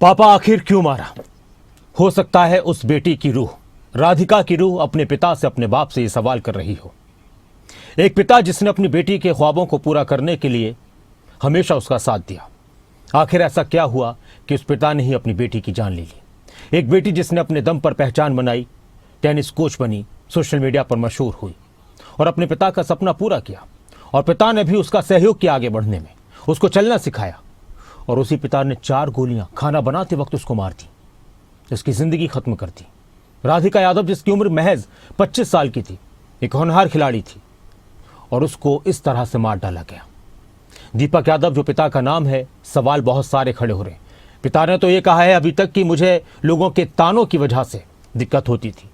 पापा आखिर क्यों मारा? हो सकता है उस बेटी की रूह, राधिका की रूह अपने पिता से, अपने बाप से यह सवाल कर रही हो। एक पिता जिसने अपनी बेटी के ख्वाबों को पूरा करने के लिए हमेशा उसका साथ दिया। आखिर ऐसा क्या हुआ कि उस पिता ने ही अपनी बेटी की जान ले ली? एक बेटी जिसने अपने दम पर पहचान बनाई, टेनिस कोच बनी, सोशल मीडिया पर मशहूर हुई और अपने पिता का सपना पूरा किया। और पिता ने भी उसका सहयोग किया आगे बढ़ने में, उसको चलना सिखाया। और उसी पिता ने 4 गोलियां खाना बनाते वक्त उसको मार दी, उसकी जिंदगी खत्म कर दी। राधिका यादव, जिसकी उम्र महज 25 साल की थी, एक होनहार खिलाड़ी थी और उसको इस तरह से मार डाला गया। दीपक यादव जो पिता का नाम है, सवाल बहुत सारे खड़े हो रहे हैं। पिता ने तो ये कहा है अभी तक कि मुझे लोगों के तानों की वजह से दिक्कत होती थी।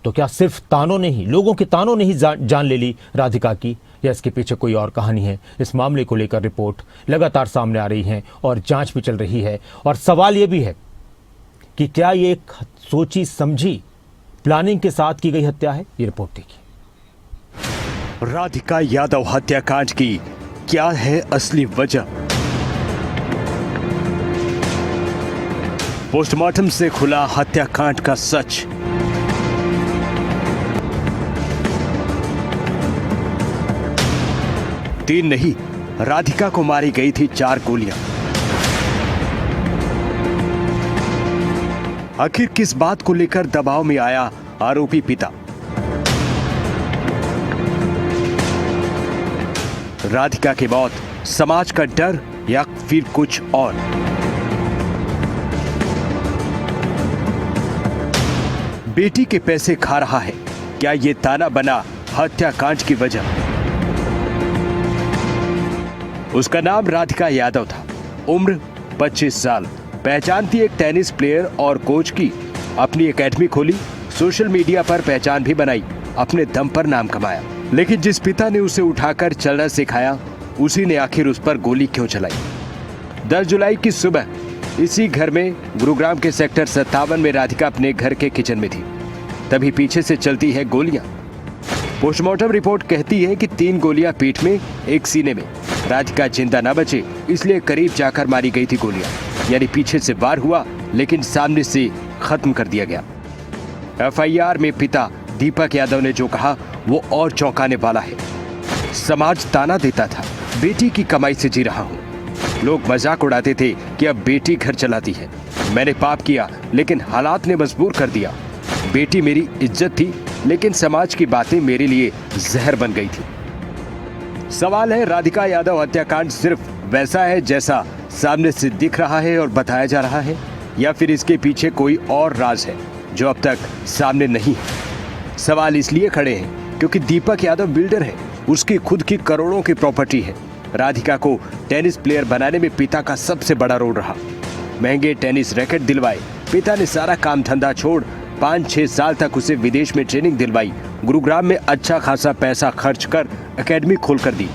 तो क्या सिर्फ तानों ने ही, लोगों के तानों ने ही जान ले ली राधिका की, या इसके पीछे कोई और कहानी है? इस मामले को लेकर रिपोर्ट लगातार सामने आ रही है और जांच भी चल रही है। और सवाल यह भी है कि क्या ये एक सोची समझी प्लानिंग के साथ की गई हत्या है? ये रिपोर्ट देखिए। राधिका यादव हत्याकांड की क्या है असली वजह? पोस्टमार्टम से खुला हत्याकांड का सच। तीन नहीं, राधिका को मारी गई थी 4 गोलियां। आखिर किस बात को लेकर दबाव में आया आरोपी पिता? राधिका की मौत समाज का डर या फिर कुछ और? बेटी के पैसे खा रहा है, क्या यह ताना बना हत्याकांड की वजह? उसका नाम राधिका यादव था, उम्र 25 साल, पहचान थी एक टेनिस प्लेयर और कोच की। अपनी एकेडमी खोली, सोशल मीडिया पर पहचान भी बनाई, अपने दम पर नाम कमाया। लेकिन जिस पिता ने उसे उठाकर चलना सिखाया, उसी ने आखिर उस पर गोली क्यों चलाई? 10 जुलाई की सुबह इसी घर में, गुरुग्राम के सेक्टर 57 में राधिका अपने घर के किचन में थी। तभी पीछे से चलती है गोलियां। पोस्टमार्टम रिपोर्ट कहती है कि 3 गोलियां पीठ में, 1 सीने में। राधिका जिंदा न बचे, इसलिए करीब जाकर मारी गई थी गोलियां, यानी पीछे से वार हुआ लेकिन सामने से खत्म कर दिया गया। एफआईआर में पिता दीपक यादव ने जो कहा वो और चौंकाने वाला है। समाज ताना देता था, बेटी की कमाई से जी रहा हूँ। लोग मजाक उड़ाते थे कि अब बेटी घर चलाती है। मैंने पाप किया लेकिन हालात ने मजबूर कर दिया। बेटी मेरी इज्जत थी लेकिन समाज की बातें मेरे लिए जहर बन गई थी। सवाल है, राधिका यादव हत्याकांड सिर्फ वैसा है जैसा सामने से दिख रहा है और बताया जा रहा है, या फिर इसके पीछे कोई और राज है जो अब तक सामने नहीं है? सवाल इसलिए खड़े हैं क्योंकि दीपक यादव बिल्डर है, उसकी खुद की करोड़ों की प्रॉपर्टी है। राधिका को टेनिस प्लेयर बनाने में पिता का सबसे बड़ा रोल रहा। महंगे टेनिस रैकेट दिलवाए, पिता ने सारा काम धंधा छोड़ 5-6 साल तक उसे विदेश में ट्रेनिंग दिलवाई, गुरुग्राम में अच्छा खासा पैसा खर्च कर एकेडमी खोलकर दी।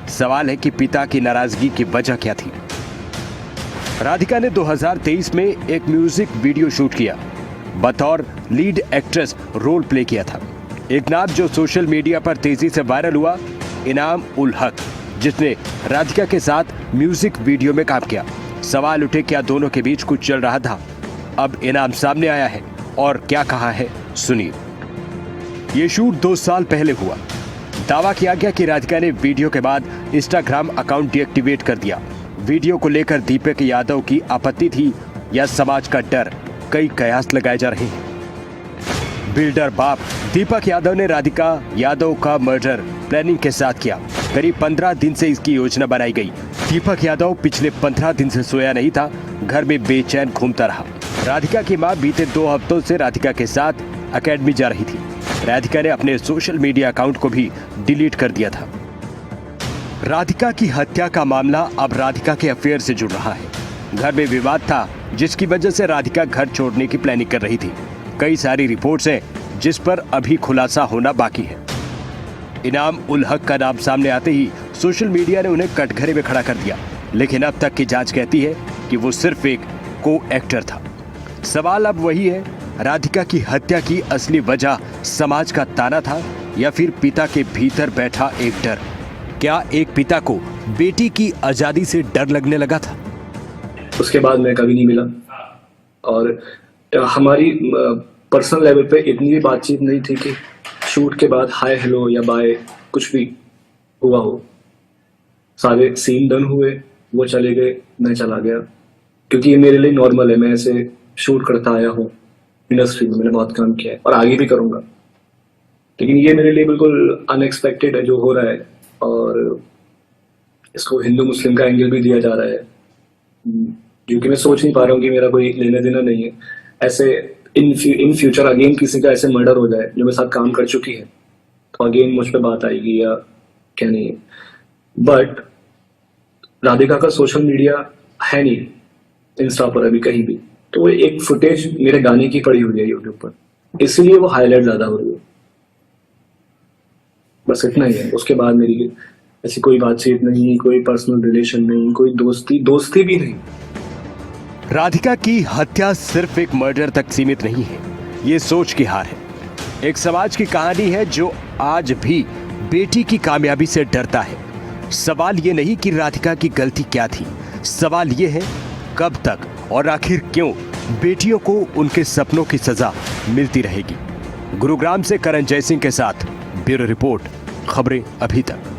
सवाल है कि पिता की नाराजगी की वजह क्या थी? राधिका ने 2023 में एक म्यूजिक वीडियो शूट किया, बतौर लीड एक्ट्रेस रोल प्ले किया था। एक नाम जो सोशल मीडिया पर तेजी से वायरल हुआ, इनाम उल हक, जिसने राधिका के साथ म्यूजिक वीडियो में काम किया। सवाल उठे, क्या दोनों के बीच कुछ चल रहा था? अब इनाम सामने आया है और क्या कहा है, सुनिए। ये शूट 2 साल पहले हुआ। दावा किया गया कि राधिका ने वीडियो के बाद इंस्टाग्राम अकाउंट डीएक्टिवेट कर दिया। वीडियो को लेकर दीपक यादव की आपत्ति थी या समाज का डर? कई कयास लगाए जा रहे हैं। बिल्डर बाप दीपक यादव ने राधिका यादव का मर्डर प्लानिंग के साथ किया। करीब 15 दिन से इसकी योजना बनाई गई। दीपक यादव पिछले 15 दिन से सोया नहीं था, घर में बेचैन घूमता रहा। राधिका की मां बीते 2 हफ्तों से राधिका के साथ एकेडमी जा रही थी। राधिका ने अपने सोशल मीडिया अकाउंट को भी डिलीट कर दिया था। राधिका की हत्या का मामला अब राधिका के अफेयर से जुड़ रहा है। घर में विवाद था जिसकी वजह से राधिका घर छोड़ने की प्लानिंग कर रही थी। कई सारी रिपोर्ट्स हैं जिस पर अभी खुलासा होना बाकी है। इनाम उल हक का नाम सामने आते ही सोशल मीडिया ने उन्हें कटघरे में खड़ा कर दिया, लेकिन अब तक की जांच कहती है कि वो सिर्फ एक को एक्टर था। सवाल अब वही है, राधिका की हत्या की असली वजह समाज का ताना था या फिर पिता के भीतर बैठा एक डर? क्या एक पिता को बेटी की आजादी से डर लगने लगा था? उसके बाद मैं कभी नहीं मिला। और हमारी पर्सनल लेवल पे इतनी भी बातचीत नहीं थी कि शूट के बाद हाय हेलो या बाय कुछ भी हुआ हो। सारे सीन डन हुए, वो चले गए, मैं चला गया, क्योंकि ये मेरे लिए नॉर्मल है। मैं ऐसे शूट करता आया हूँ इंडस्ट्री में, मैंने बहुत काम किया है और आगे भी करूँगा। लेकिन ये मेरे लिए बिल्कुल अनएक्सपेक्टेड है जो हो रहा है, और इसको हिंदू मुस्लिम का एंगल भी दिया जा रहा है, क्योंकि मैं सोच नहीं पा रहा हूँ कि मेरा कोई लेना देना नहीं है। ऐसे इन फ्यूचर अगेन किसी का ऐसे मर्डर हो जाए जो मेरे साथ काम कर चुकी है, तो अगेन मुझ पे बात आएगी या क्या नहीं है। बट राधिका का सोशल मीडिया है नहीं इंस्टा पर अभी कहीं भी, तो एक फुटेज मेरे गाने की पड़ी हुई है यूट्यूब पर, इसलिए वो हाईलाइट ज्यादा हो रही है। बस इतना ही है। उसके बाद मेरी ऐसी कोई बातचीत नहीं, कोई पर्सनल रिलेशन नहीं, कोई दोस्ती भी नहीं। राधिका की हत्या सिर्फ एक मर्डर तक सीमित नहीं है, ये सोच की हार है। एक समाज की कहानी है जो आज भी बेटी की कामयाबी से डरता है। सवाल ये नहीं कि राधिका की गलती क्या थी, सवाल ये है कब तक और आखिर क्यों बेटियों को उनके सपनों की सजा मिलती रहेगी। गुरुग्राम से करण जयसिंह के साथ ब्यूरो रिपोर्ट, खबरें अभी तक।